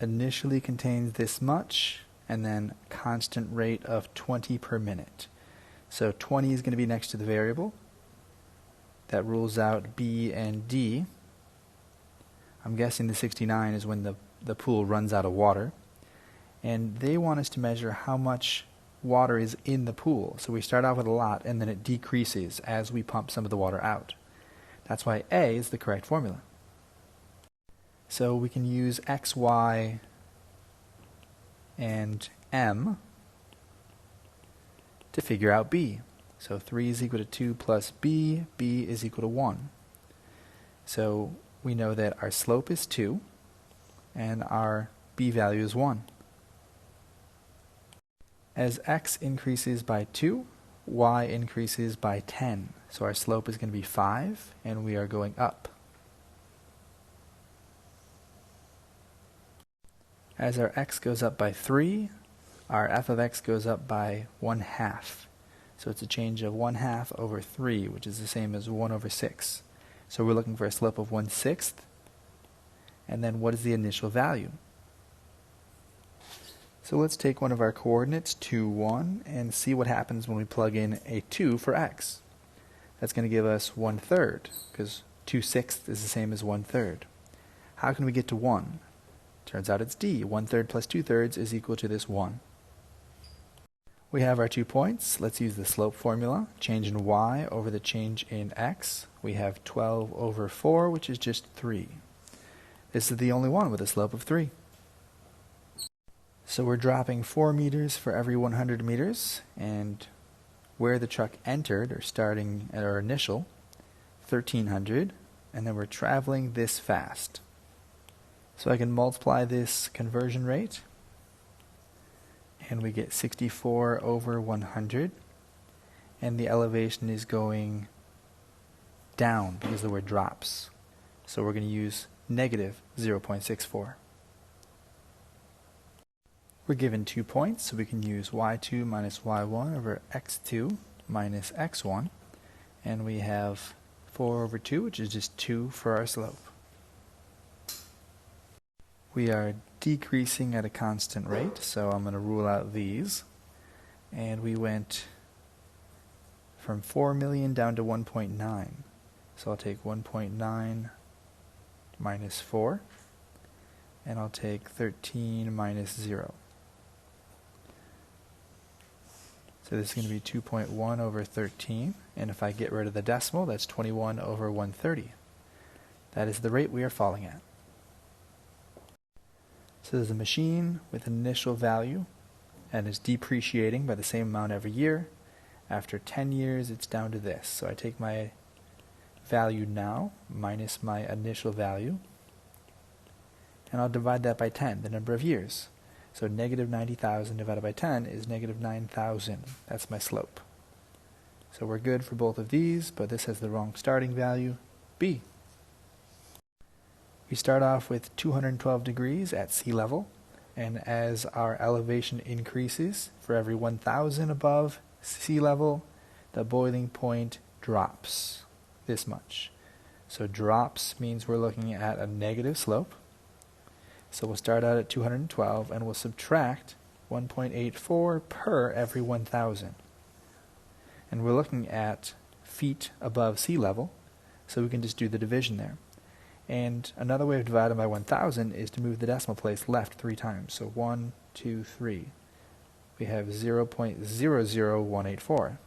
initially contains this much, and then constant rate of 20 per minute. So 20 is going to be next to the variable. That rules out B and D. I'm guessing the 69 is when the pool runs out of water. And they want us to measure how much water is in the pool. So we start off with a lot, and then it decreases as we pump some of the water out. That's why A is the correct formula. So we can use X, Y, and M to figure out B. So 3 is equal to 2 plus B. B is equal to 1. So we know that our slope is 2, and our B value is 1. As X increases by 2, Y increases by 10. So our slope is going to be 5, and we are going up. As our X goes up by 3, our f of X goes up by 1/2. So it's a change of 1/2 over 3, which is the same as 1 over 6. So we're looking for a slope of 1/6. And then what is the initial value? So let's take one of our coordinates, 2, 1, and see what happens when we plug in a 2 for X. That's going to give us 1/3, because 2/6 is the same as 1/3. How can we get to 1? Turns out it's D. 1/3 plus 2/3 is equal to this 1. We have our 2 points. Let's use the slope formula. Change in Y over the change in X. We have 12 over 4, which is just 3. This is the only one with a slope of 3. So we're dropping 4 meters for every 100 meters, and where the truck entered, or starting at our initial, 1,300, and then we're traveling this fast. So I can multiply this conversion rate, and we get 64 over 100, and the elevation is going down because the word drops. So we're going to use negative 0.64. We're given 2 points, so we can use y2 minus y1 over x2 minus x1, and we have 4 over 2, which is just 2 for our slope. We are decreasing at a constant rate, so I'm going to rule out these. And we went from 4 million down to 1.9. So I'll take 1.9 minus 4, and I'll take 13 minus 0. So this is going to be 2.1 over 13, and if I get rid of the decimal, that's 21 over 130. That is the rate we are falling at. So there's a machine with an initial value and is depreciating by the same amount every year. After 10 years, it's down to this. So I take my value now minus my initial value, and I'll divide that by 10, the number of years. So negative 90,000 divided by 10 is negative 9,000. That's my slope. So we're good for both of these, but this has the wrong starting value, B. We start off with 212 degrees at sea level, and as our elevation increases, for every 1,000 above sea level, the boiling point drops this much. So drops means we're looking at a negative slope. So we'll start out at 212, and we'll subtract 1.84 per every 1,000. And we're looking at feet above sea level, so we can just do the division there. And another way of dividing by 1,000 is to move the decimal place left 3 times. So 1, 2, 3. We have 0.00184.